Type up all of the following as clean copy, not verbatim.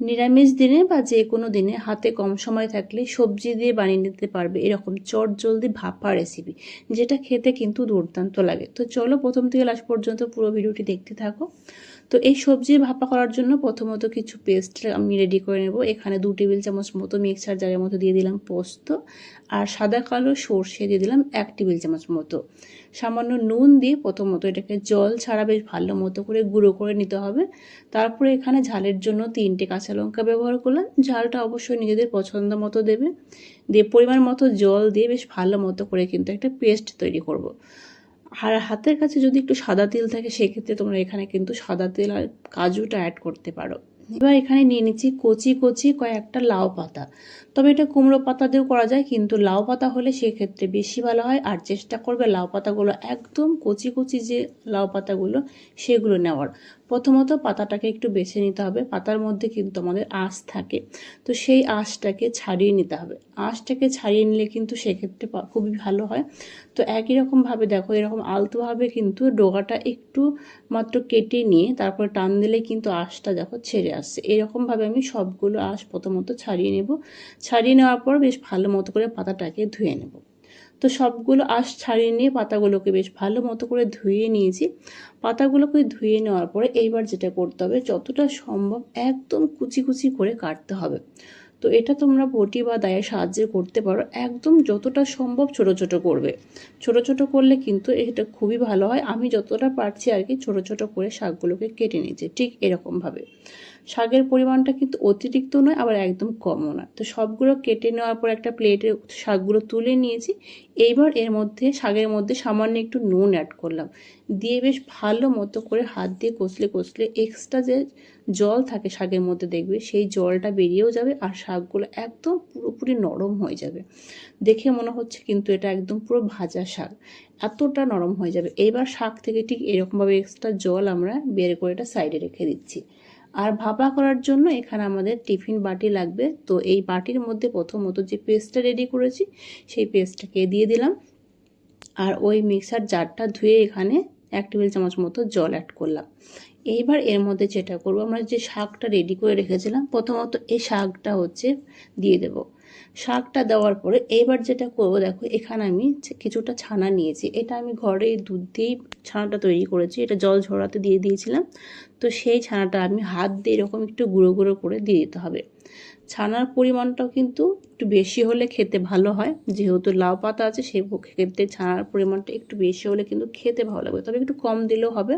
নিরামিষ দিনে বা যে কোনো দিনে হাতে কম সময় থাকলে সবজি দিয়ে বানিয়ে নিতে পারবে এরকম চটজলদি ভাপা রেসিপি, যেটা খেতে কিন্তু দুর্দান্ত লাগে। তো চলো প্রথম থেকে লাস্ট পর্যন্ত পুরো ভিডিওটি দেখতে থাকো। তো এই সবজি ভাপা করার জন্য প্রথমত কিছু পেস্ট আমি রেডি করে নেব। এখানে 2 টেবিল চামচ মতো মিক্সার জারের মতো দিয়ে দিলাম পোস্ত, আর সাদা কালো সর্ষে দিয়ে দিলাম 1 টেবিল চামচ মতো। সামান্য নুন দিয়ে প্রথমত এটাকে জল ছাড়া বেশ ভালো মতো করে গুঁড়ো করে নিতে হবে। তারপরে এখানে ঝালের জন্য 3টে কাঁচা লঙ্কা ব্যবহার করলাম। ঝালটা অবশ্যই নিজেদের পছন্দ মতো দেবে। দিয়ে পরিমাণ মতো জল দিয়ে বেশ ভালো মতো করে কিন্তু একটা পেস্ট তৈরি করব। আর হাতের কাছে যদি একটু সাদা তেল থাকে সেক্ষেত্রে তোমরা এখানে কিন্তু সাদা তেল আর কাজুটা অ্যাড করতে পারো। এবার এখানে নিয়ে নিচ্ছি কচি কচি কয়েকটা লাউ পাতা। তবে এটা কুমড়ো পাতা দিয়েও করা যায়, কিন্তু লাউ পাতা হলে সেক্ষেত্রে বেশি ভালো হয়। আর চেষ্টা করবে লাউ পাতাগুলো একদম কচি কচি যে লাউ পাতাগুলো সেগুলো নেওয়ার। প্রথমত পাতাটাকে একটু বেছে নিতে হবে। পাতার মধ্যে কিন্তু আমাদের আঁশ থাকে, তো সেই আঁশটাকে ছাড়িয়ে নিতে হবে। আঁশটাকে ছাড়িয়ে নিলে কিন্তু সেক্ষেত্রে খুবই ভালো হয়। তো একই রকমভাবে দেখো এরকম আলতোভাবে কিন্তু ডোগাটা একটু মাত্র কেটে নিয়ে তারপর টান দিলে কিন্তু আঁশটা দেখো ছেড়ে আসছে। এরকমভাবে আমি সবগুলো আঁশ প্রথমত ছাড়িয়ে নেব। ছাড়িয়ে নেওয়ার পর বেশ ভালো মতো করে পাতাটাকে ধুয়ে নেব। তো সবগুলো আঁশ ছাড়িয়ে নিয়ে পাতাগুলোকে বেশ ভালো মতো করে ধুয়ে নিয়েছি। পাতাগুলোকে ধুয়ে নেওয়ার পরে এইবার যেটা করতে হবে, যতটা সম্ভব একদম কুচি কুচি করে কাটতে হবে। তো এটা তোমরা বটি বা দায়ের সাহায্যে করতে পারো। একদম যতটা সম্ভব ছোট ছোট করবে। ছোট ছোট করলে কিন্তু এটা খুবই ভালো হয়। আমি যতটা পারছি আর কি ছোট ছোট করে শাকগুলোকে কেটে নিয়েছি ঠিক এরকমভাবে। শাকের পরিমাণটা কিন্তু অতিরিক্ত নয়, আবার একদম কমও নয়। তো সবগুলো কেটে নেওয়ার পর একটা প্লেটে শাকগুলো তুলে নিয়েছি। এইবার এর মধ্যে শাকের মধ্যে সামান্য একটু নুন অ্যাড করলাম। দিয়ে বেশ ভালো মতো করে হাত দিয়ে কষলে কষলে এক্সট্রা যে জল থাকে শাকের মধ্যে দেখবে সেই জলটা বেরিয়েও যাবে, আর শাকগুলো একদম পুরোপুরি নরম হয়ে যাবে। দেখে মনে হচ্ছে কিন্তু এটা একদম পুরো ভাজা শাক, এতটা নরম হয়ে যাবে। এইবার শাক থেকে ঠিক এরকমভাবে এক্সট্রা জল আমরা বের করে এটা সাইডে রেখে দিচ্ছি। আর ভাপা করার জন্য এখানে আমাদের টিফিন বাটি লাগবে। তো এই বাটির মধ্যে প্রথমত যে পেস্টটা রেডি করেছি সেই পেস্টটাকে দিয়ে দিলাম। আর ওই মিক্সার জারটা ধুয়ে এখানে 1 টেবিল চামচ মতো জল অ্যাড করলাম। এইবার এর মধ্যে যেটা করব, আমরা যে শাকটা রেডি করে রেখেছিলাম প্রথমত এই শাকটা দিয়ে দেব। শাকটা দেওয়ার পরে এইবার যেটা করব, দেখো এখানে আমি কিছুটা ছানা নিয়েছি। এটা আমি ঘরে দুধ দিয়েই ছানাটা তৈরি করেছি। এটা জল ঝরাতে দিয়ে দিয়েছিলাম। তো সেই ছানাটা আমি হাত দিয়ে এরকম একটু গুঁড়ো গুঁড়ো করে দিয়ে দিতে হবে। ছানার পরিমাণটাও কিন্তু একটু বেশি হলে খেতে ভালো হয়। যেহেতু লাউ পাতা আছে সেই ক্ষেত্রে ছানার পরিমাণটা একটু বেশি হলে কিন্তু খেতে ভালো লাগবে, তবে একটু কম দিলেও হবে।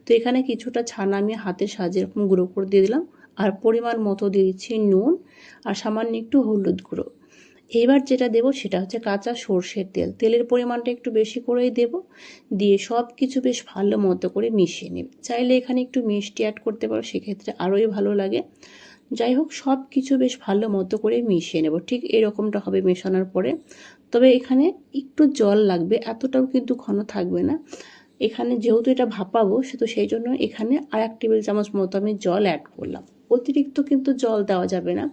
তো এখানে কিছুটা ছানা আমি হাতের সাহায্যে এরকম গুঁড়ো করে দিয়ে দিলাম। আর পরিমাণ মতো দিয়ে দিচ্ছি নুন, আর সামান্য একটু হলুদ গুঁড়ো। এইবার যেটা দেব সেটা হচ্ছে কাঁচা সর্ষের তেল। তেলের পরিমাণটা একটু বেশি করেই দেব। দিয়ে সব কিছু বেশ ভালো মতো করে মিশিয়ে নেব। চাইলে এখানে একটু মিষ্টি অ্যাড করতে পারো, সেক্ষেত্রে আরোই ভালো লাগে। যাই হোক সব কিছু বেশ ভালো মতো করে মিশিয়ে নেব। ঠিক এরকমটা হবে মেশানোর পরে। তবে এখানে একটু জল লাগবে, এতটাও কিন্তু ঘন থাকবে না। এখানে যেহেতু এটা ভাপাবো তো সেই জন্য এখানে আর 1 টেবিল চামচ মতো আমি জল অ্যাড করলাম। অতিরিক্ত কিন্তু জল দেওয়া যাবে না।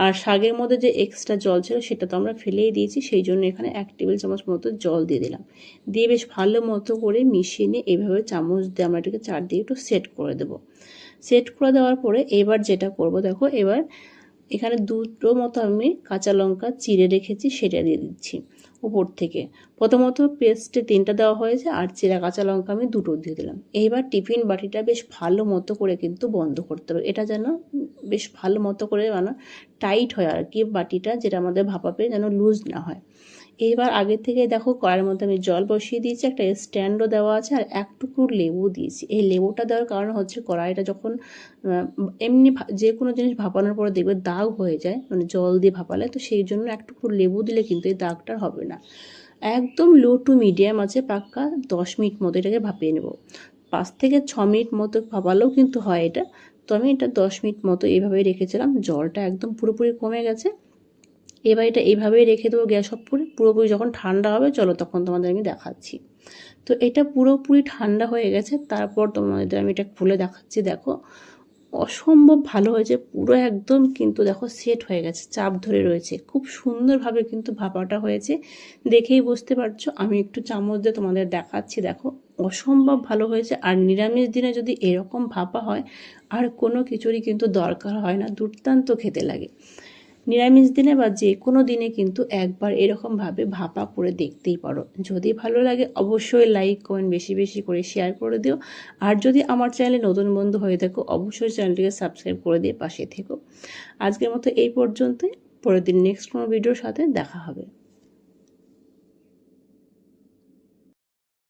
আর শাকের মধ্যে যে এক্সট্রা জল ছিল সেটা তো আমরা ফেলেই দিয়েছি, সেই জন্য এখানে 1 টেবিল চামচ মতো জল দিয়ে দিলাম। দিয়ে বেশ ভালো মতো করে মিশিয়ে নিয়ে এইভাবে চামচ দিয়ে আমরা এটাকে চারদিকে একটু সেট করে দেবো। সেট করে দেওয়ার পরে এবার যেটা করব, দেখো এবার এখানে 2টো মতো আমি কাঁচা লঙ্কা চিড়ে রেখেছি সেটা দিয়ে দিচ্ছি উপর থেকে। প্রথমত পেস্টে 3টা দেওয়া হয়েছে, আর চিরা কাঁচা লঙ্কা আমি 2টো দিয়ে দিলাম। এইবার টিফিন বাটিটা বেশ ভালো মতো করে কিন্তু বন্ধ করতে হবে। এটা যেন বেশ ভালো মতো করে মানে টাইট হয় আর কি, বাটিটা যেটা আমাদের ভাপাবে যেন লুজ না হয়। এইবার আগে থেকে দেখো কড়াইয়ের মধ্যে আমি জল বসিয়ে দিয়েছি, একটা স্ট্যান্ডও দেওয়া আছে, আর এক টুকরো লেবু দিয়েছি। এই লেবুটা দেওয়ার কারণ হচ্ছে কড়াইটা যখন এমনি যে কোনো জিনিস ভাপানোর পরে দেখবে দাগ হয়ে যায়, মানে জল দিয়ে ভাপালে, তো সেই জন্য এক টুকরো লেবু দিলে কিন্তু এই দাগটা হবে না। একদম লো টু মিডিয়াম আছে পাক্কা 10 মিনিট মতো এটাকে ভাপিয়ে নেব। 5 থেকে 6 মিনিট মতো ভাপালেও কিন্তু হয় এটা। তো আমি এটা 10 মিনিট মতো এইভাবেই রেখেছিলাম। জলটা একদম পুরোপুরি কমে গেছে। এবার এটা এইভাবেই রেখে দেবো গ্যাস অফ করে। পুরোপুরি যখন ঠান্ডা হবে চলো তখন তোমাদের আমি দেখাচ্ছি। তো এটা পুরোপুরি ঠান্ডা হয়ে গেছে, তারপর তোমাদের আমি এটা খুলে দেখাচ্ছি। দেখো অসম্ভব ভালো হয়েছে, পুরো একদম কিন্তু দেখো সেট হয়ে গেছে, চাপ ধরে রয়েছে, খুব সুন্দরভাবে কিন্তু ভাপাটা হয়েছে। দেখেই বুঝতে পারছো। আমি একটু চামচ দিয়ে তোমাদের দেখাচ্ছি। দেখো অসম্ভব ভালো হয়েছে। আর নিরামিষ দিনে যদি এরকম ভাপা হয় আর কোনো কিছুরই কিন্তু দরকার হয় না, দুর্দান্ত খেতে লাগে। নিরামিষ দিনে বা যে কোনো দিনে কিন্তু একবার এরকমভাবে ভাপা করে দেখতেই পারো। যদি ভালো লাগে অবশ্যই লাইক কমেন্ট বেশি বেশি করে শেয়ার করে দিও। আর যদি আমার চ্যানেলে নতুন বন্ধু হয়ে থাকো অবশ্যই চ্যানেলটিকে সাবস্ক্রাইব করে দিয়ে পাশে থেকো। আজকের মতো এই পর্যন্তই, পরের দিন নেক্সট কোনো ভিডিওর সাথে দেখা হবে।